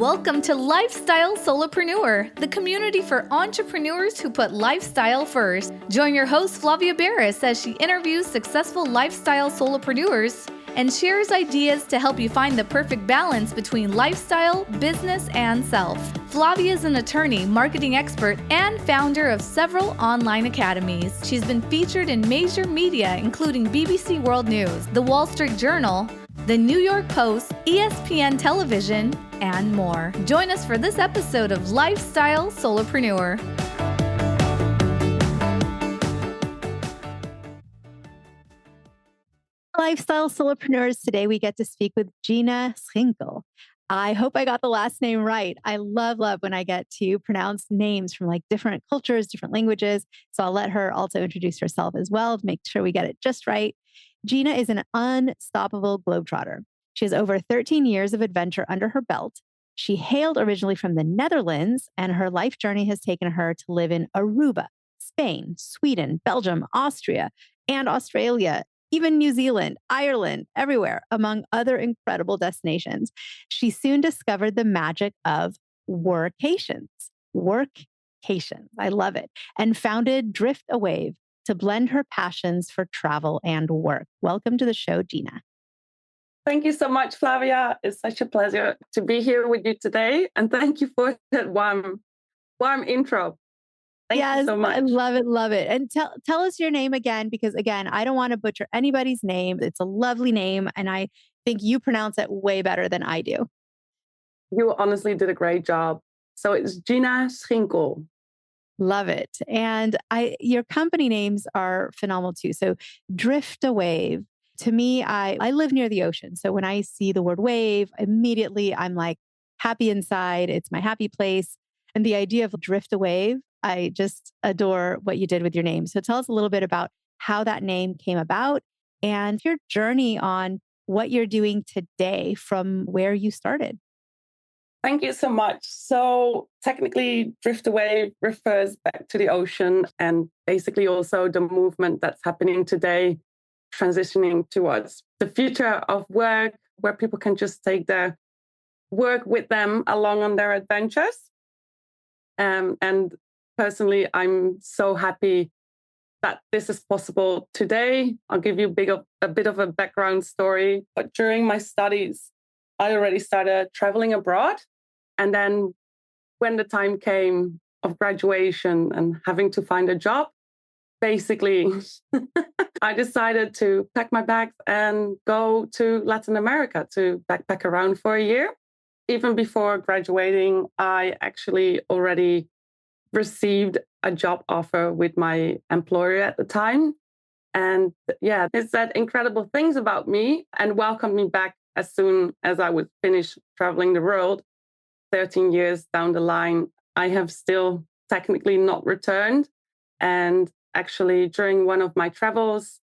Welcome to Lifestyle Solopreneur, the community for entrepreneurs who put lifestyle first. Join your host, Flavia Barris, as she interviews successful lifestyle solopreneurs and shares ideas to help you find the perfect balance between lifestyle, business, and self. Flavia is an attorney, marketing expert, and founder of several online academies. She's been featured in major media, including BBC World News, The Wall Street Journal, The New York Post, ESPN Television, and more. Join us for this episode of Lifestyle Solopreneur. Lifestyle Solopreneurs. Today we get to speak with Gina Schinkel. I hope I got the last name right. I love when I get to pronounce names from like different cultures, different languages. So I'll let her also introduce herself as well to make sure we get it just right. Gina is an unstoppable globetrotter. She has over 13 years of adventure under her belt. She hailed originally from the Netherlands, and her life journey has taken her to live in Aruba, Spain, Sweden, Belgium, Austria, and Australia, even New Zealand, Ireland, everywhere, among other incredible destinations. She soon discovered the magic of workations. Workations. I love it. And founded Driftawave to blend her passions for travel and work. Welcome to the show, Gina. Thank you so much, Flavia. It's such a pleasure to be here with you today. And thank you for that warm intro. Thank you so much. I love it. And tell us your name again, because again, I don't want to butcher anybody's name. It's a lovely name. And I think you pronounce it way better than I do. You honestly did a great job. So it's Gina Schinkel. Love it. And your company names are phenomenal too. So Driftawave. To me, I live near the ocean. So when I see the word wave, immediately I'm like happy inside. It's my happy place. And the idea of Driftawave, I just adore what you did with your name. So tell us a little bit about how that name came about and your journey on what you're doing today from where you started. Thank you so much. So technically, Driftawave refers back to the ocean and basically also the movement that's happening today, transitioning towards the future of work, where people can just take their work with them along on their adventures. And personally, I'm so happy that this is possible today. I'll give you a bit of a background story. But during my studies, I already started traveling abroad. And then when the time came of graduation and having to find a job, basically, I decided to pack my bags and go to Latin America to backpack around for a year. Even before graduating, I actually already received a job offer with my employer at the time. And yeah, it said incredible things about me and welcomed me back as soon as I would finish traveling the world. 13 years down the line, I have still technically not returned. And actually, during one of my travels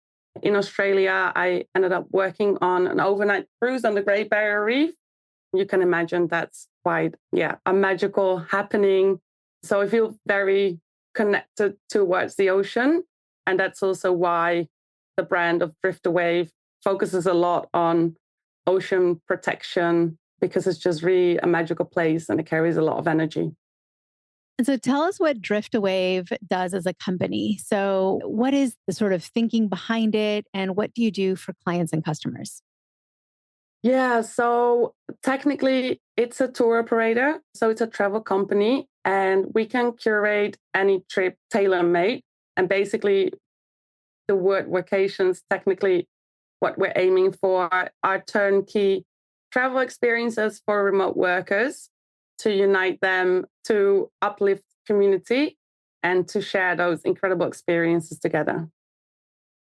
in Australia, I ended up working on an overnight cruise on the Great Barrier Reef. You can imagine that's quite, a magical happening. So I feel very connected towards the ocean. And that's also why the brand of Driftawave focuses a lot on ocean protection, because it's just really a magical place and it carries a lot of energy. And so tell us what Driftawave does as a company. So what is the sort of thinking behind it and what do you do for clients and customers? Yeah, so technically it's a tour operator. So it's a travel company and we can curate any trip tailor-made. And basically the word workations, technically what we're aiming for are turnkey travel experiences for remote workers to unite them, to uplift community and to share those incredible experiences together.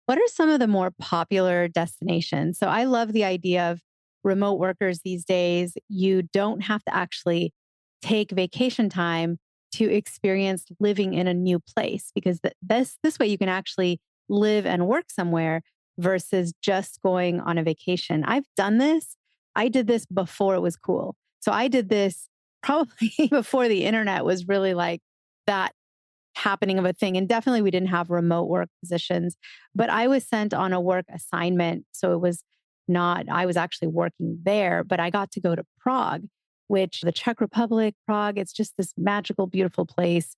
What are some of the more popular destinations? So I love the idea of remote workers these days. You don't have to actually take vacation time to experience living in a new place, because this way you can actually live and work somewhere versus just going on a vacation. I've done this. I did this before it was cool. So I did this probably before the internet was really like that happening of a thing. And definitely we didn't have remote work positions, but I was sent on a work assignment. So it was not, I was actually working there, but I got to go to Prague which the Czech Republic, Prague, it's just this magical, beautiful place.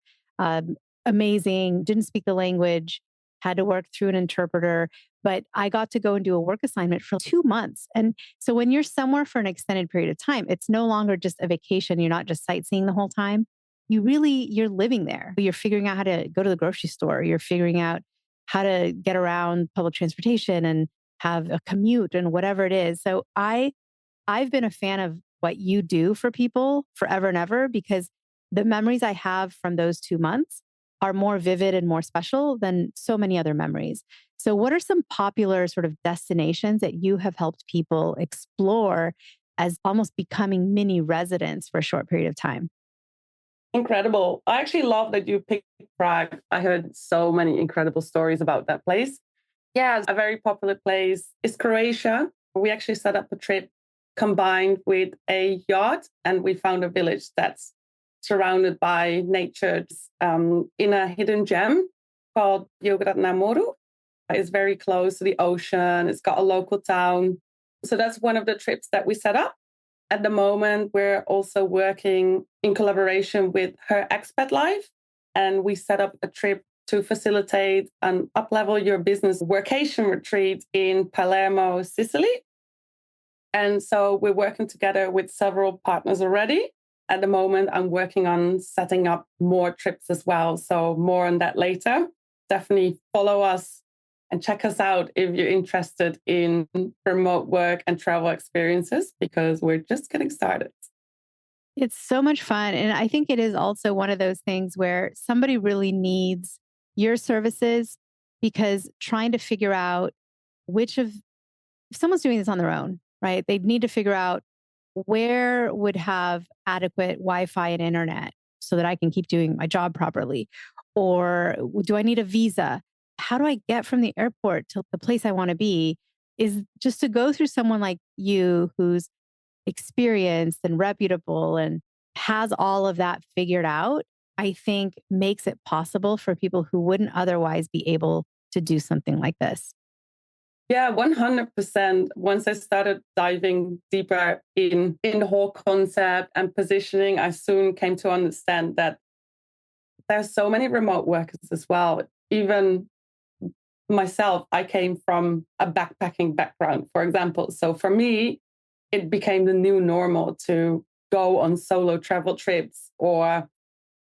Amazing. Didn't speak the language, had to work through an interpreter, but I got to go and do a work assignment for 2 months. And so when you're somewhere for an extended period of time, it's no longer just a vacation. You're not just sightseeing the whole time. You're living there. You're figuring out how to go to the grocery store. You're figuring out how to get around public transportation and have a commute and whatever it is. So I've been a fan of what you do for people forever and ever, because the memories I have from those 2 months are more vivid and more special than so many other memories. So what are some popular sort of destinations that you have helped people explore as almost becoming mini residents for a short period of time? Incredible. I actually love that you picked Prague. I heard so many incredible stories about that place. Yeah, a very popular place is Croatia. We actually set up a trip combined with a yacht, and we found a village that's surrounded by nature in a hidden gem called Biograd na Moru. It's very close to the ocean. It's got a local town. So that's one of the trips that we set up. At the moment, we're also working in collaboration with Her Expat Life, and we set up a trip to facilitate an up-level your business workation retreat in Palermo, Sicily. And so we're working together with several partners already. At the moment, I'm working on setting up more trips as well. So more on that later. Definitely follow us and check us out if you're interested in remote work and travel experiences, because we're just getting started. It's so much fun. And I think it is also one of those things where somebody really needs your services, because trying to figure out if someone's doing this on their own, right? They need to figure out where would have adequate Wi-Fi and internet so that I can keep doing my job properly? Or do I need a visa? How do I get from the airport to the place I want to be? Is just to go through someone like you who's experienced and reputable and has all of that figured out, I think makes it possible for people who wouldn't otherwise be able to do something like this. Yeah, 100%. Once I started diving deeper in the whole concept and positioning, I soon came to understand that there's so many remote workers as well. Even myself, I came from a backpacking background, for example. So for me, it became the new normal to go on solo travel trips or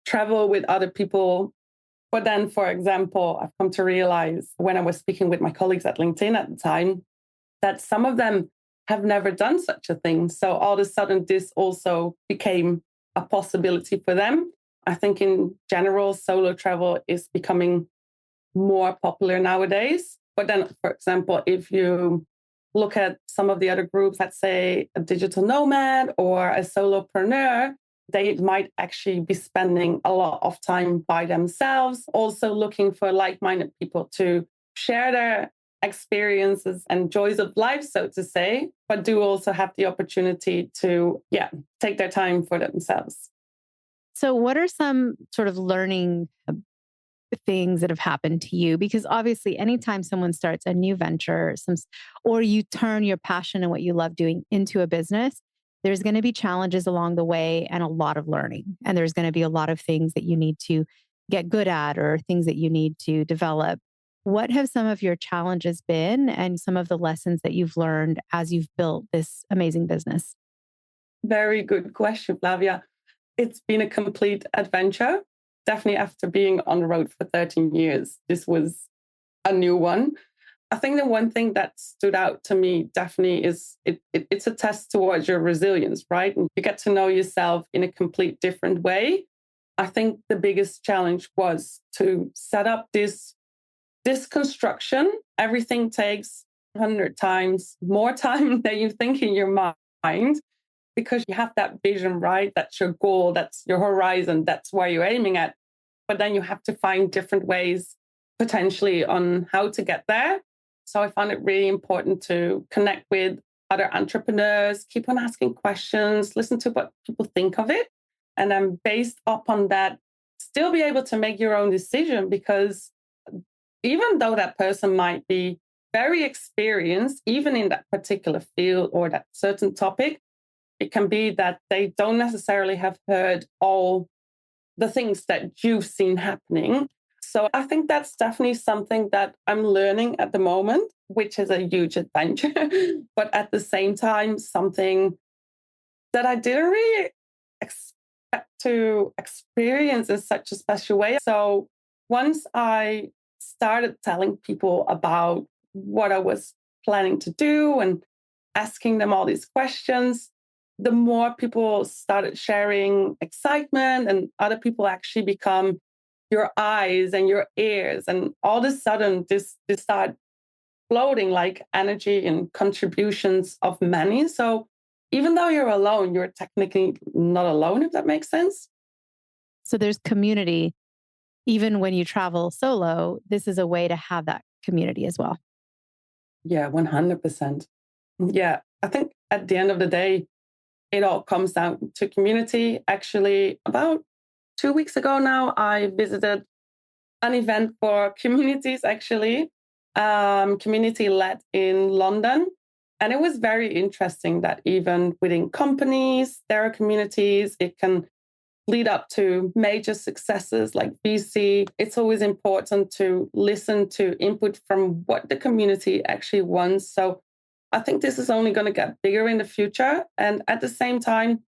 travel with other people. But then, for example, I've come to realize when I was speaking with my colleagues at LinkedIn at the time that some of them have never done such a thing. So all of a sudden, this also became a possibility for them. I think in general, solo travel is becoming more popular nowadays. But then, for example, if you look at some of the other groups, let's say a digital nomad or a solopreneur, they might actually be spending a lot of time by themselves, also looking for like-minded people to share their experiences and joys of life, so to say, but do also have the opportunity to, take their time for themselves. So, what are some sort of learning things that have happened to you? Because obviously, anytime someone starts a new venture, or you turn your passion and what you love doing into a business, there's going to be challenges along the way and a lot of learning. And there's going to be a lot of things that you need to get good at or things that you need to develop. What have some of your challenges been and some of the lessons that you've learned as you've built this amazing business? Very good question, Flavia. It's been a complete adventure. Definitely after being on the road for 13 years, this was a new one. I think the one thing that stood out to me definitely is it's a test towards your resilience, right? And you get to know yourself in a complete different way. I think the biggest challenge was to set up this construction. Everything takes 100 times more time than you think in your mind, because you have that vision, right? That's your goal, that's your horizon, that's where you're aiming at. But then you have to find different ways potentially on how to get there. So I found it really important to connect with other entrepreneurs, keep on asking questions, listen to what people think of it. And then based upon that, still be able to make your own decision, because even though that person might be very experienced, even in that particular field or that certain topic, it can be that they don't necessarily have heard all the things that you've seen happening. So I think that's definitely something that I'm learning at the moment, which is a huge adventure, but at the same time, something that I didn't really expect to experience in such a special way. So once I started telling people about what I was planning to do and asking them all these questions, the more people started sharing excitement, and other people actually become your eyes and your ears. And all of a sudden, this started floating like energy and contributions of many. So even though you're alone, you're technically not alone, if that makes sense. So there's community. Even when you travel solo, this is a way to have that community as well. Yeah, 100%. Yeah, I think at the end of the day, it all comes down to community. Actually, about 2 weeks ago now, I visited an event for communities, actually, community led in London. And it was very interesting that even within companies, there are communities. It can lead up to major successes like VC. It's always important to listen to input from what the community actually wants. So I think this is only going to get bigger in the future. And at the same time,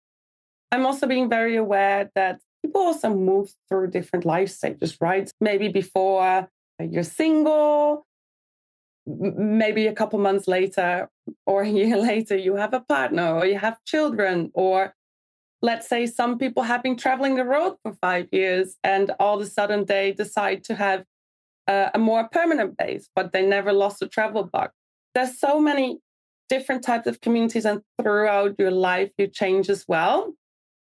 I'm also being very aware that people also move through different life stages, right? Maybe before you're single, maybe a couple months later or a year later, you have a partner or you have children, or let's say some people have been traveling the road for 5 years and all of a sudden they decide to have a more permanent base, but they never lost a travel bug. There's so many different types of communities, and throughout your life, you change as well.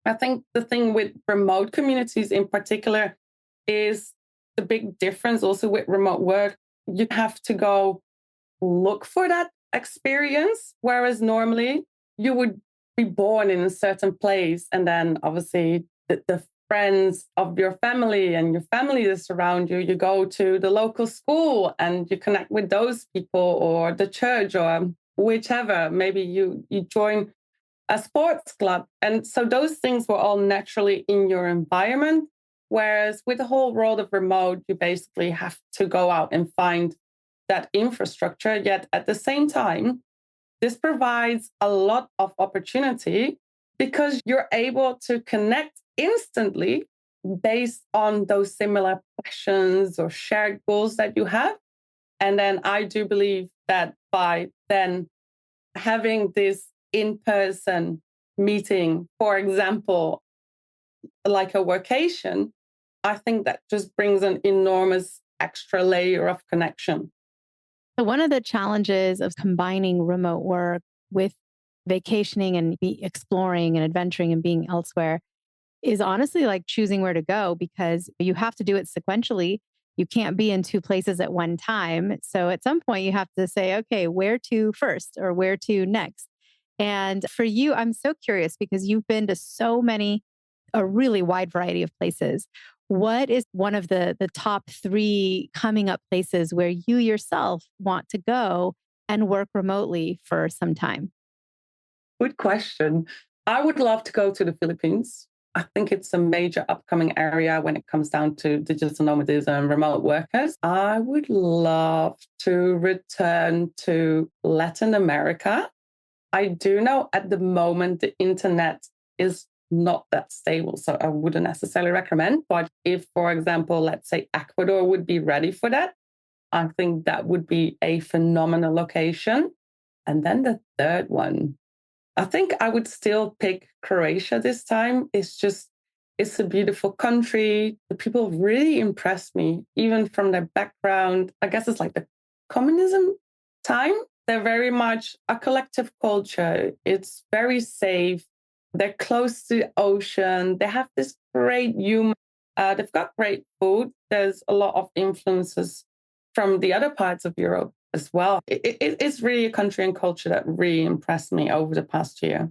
I think the thing with remote communities in particular is the big difference also with remote work. You have to go look for that experience, whereas normally you would be born in a certain place, and then obviously the friends of your family and your family that's around you, you go to the local school and you connect with those people, or the church, or whichever. Maybe you join a sports club. And so those things were all naturally in your environment. Whereas with the whole world of remote, you basically have to go out and find that infrastructure. Yet at the same time, this provides a lot of opportunity because you're able to connect instantly based on those similar passions or shared goals that you have. And then I do believe that by then having this in-person meeting, for example, like a workation, I think that just brings an enormous extra layer of connection. So one of the challenges of combining remote work with vacationing and exploring and adventuring and being elsewhere is honestly like choosing where to go, because you have to do it sequentially. You can't be in two places at one time. So at some point you have to say, okay, where to first or where to next? And for you, I'm so curious because you've been to so many, a really wide variety of places. What is one of the top three coming up places where you yourself want to go and work remotely for some time? Good question. I would love to go to the Philippines. I think it's a major upcoming area when it comes down to digital nomadism and remote workers. I would love to return to Latin America. I do know at the moment the internet is not that stable, so I wouldn't necessarily recommend. But if, for example, let's say Ecuador would be ready for that, I think that would be a phenomenal location. And then the third one, I think I would still pick Croatia this time. It's a beautiful country. The people really impressed me, even from their background. I guess it's like the communism time. They're very much a collective culture. It's very safe. They're close to the ocean. They have this great humor. They've got great food. There's a lot of influences from the other parts of Europe as well. It's really a country and culture that really impressed me over the past year.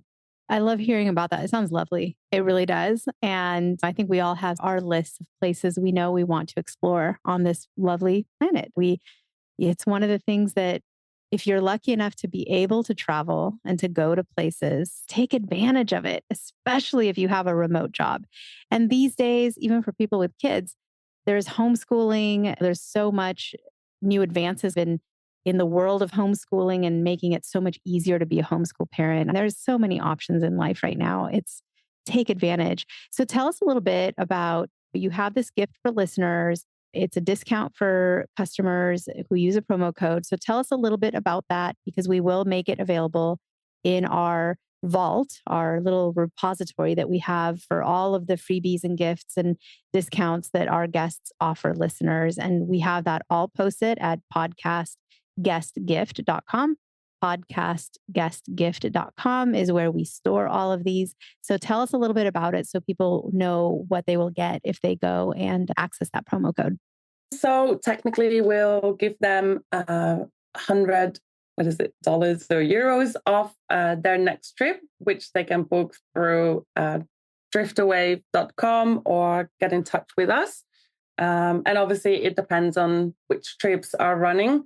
I love hearing about that. It sounds lovely. It really does. And I think we all have our list of places we know we want to explore on this lovely planet. It's one of the things that if you're lucky enough to be able to travel and to go to places, take advantage of it, especially if you have a remote job. And these days, even for people with kids, there's homeschooling. There's so much new advances in the world of homeschooling and making it so much easier to be a homeschool parent. And there's so many options in life right now. It's take advantage. So tell us a little bit about, you have this gift for listeners. It's a discount for customers who use a promo code. So tell us a little bit about that, because we will make it available in our vault, our little repository that we have for all of the freebies and gifts and discounts that our guests offer listeners. And we have that all posted at podcastguestgift.com. Podcastguestgift.com is where we store all of these. So tell us a little bit about it so people know what they will get if they go and access that promo code. So technically, we'll give them $100, dollars or euros off their next trip, which they can book through driftawave.com or get in touch with us. And obviously, it depends on which trips are running.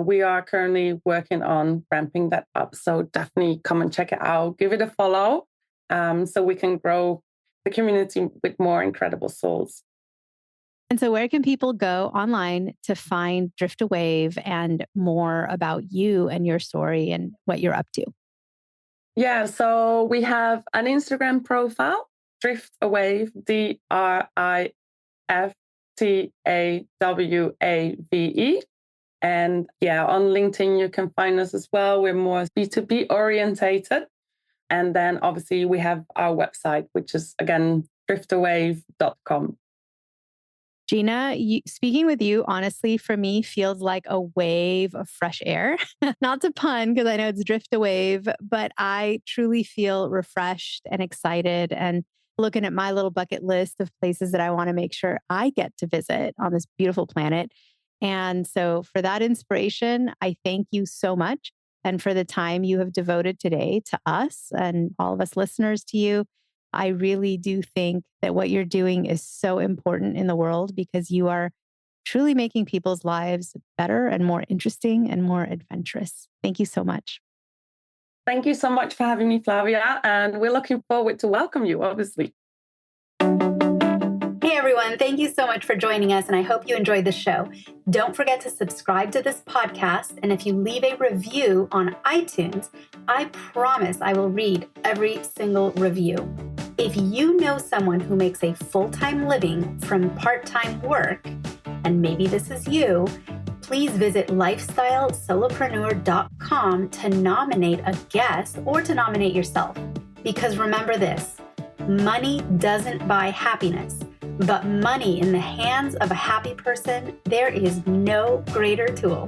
We are currently working on ramping that up. So definitely come and check it out. Give it a follow so we can grow the community with more incredible souls. And so where can people go online to find Driftawave and more about you and your story and what you're up to? Yeah, so we have an Instagram profile, Driftawave, DRIFTAWAVE. And yeah, on LinkedIn, you can find us as well. We're more B2B orientated. And then obviously we have our website, which is again, driftawave.com. Gina, speaking with you, honestly, for me, feels like a wave of fresh air. Not to pun, because I know it's Driftawave, but I truly feel refreshed and excited and looking at my little bucket list of places that I want to make sure I get to visit on this beautiful planet. And so for that inspiration, I thank you so much. And for the time you have devoted today to us and all of us listeners to you. I really do think that what you're doing is so important in the world, because you are truly making people's lives better and more interesting and more adventurous. Thank you so much. Thank you so much for having me, Flavia. And we're looking forward to welcome you, obviously. Hey everyone, thank you so much for joining us, and I hope you enjoyed the show. Don't forget to subscribe to this podcast, and if you leave a review on iTunes, I promise I will read every single review. If you know someone who makes a full-time living from part-time work, and maybe this is you, please visit lifestylesolopreneur.com to nominate a guest or to nominate yourself. Because remember this, money doesn't buy happiness. But money in the hands of a happy person, there is no greater tool.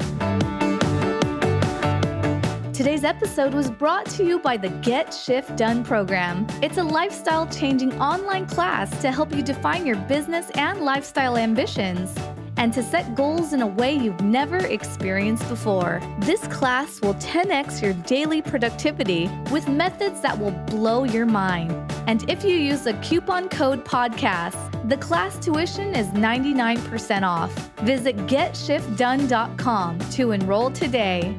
Today's episode was brought to you by the Get Shift Done program. It's a lifestyle-changing online class to help you define your business and lifestyle ambitions and to set goals in a way you've never experienced before. This class will 10x your daily productivity with methods that will blow your mind. And if you use a coupon code podcast, the class tuition is 99% off. Visit GetShiftDone.com to enroll today.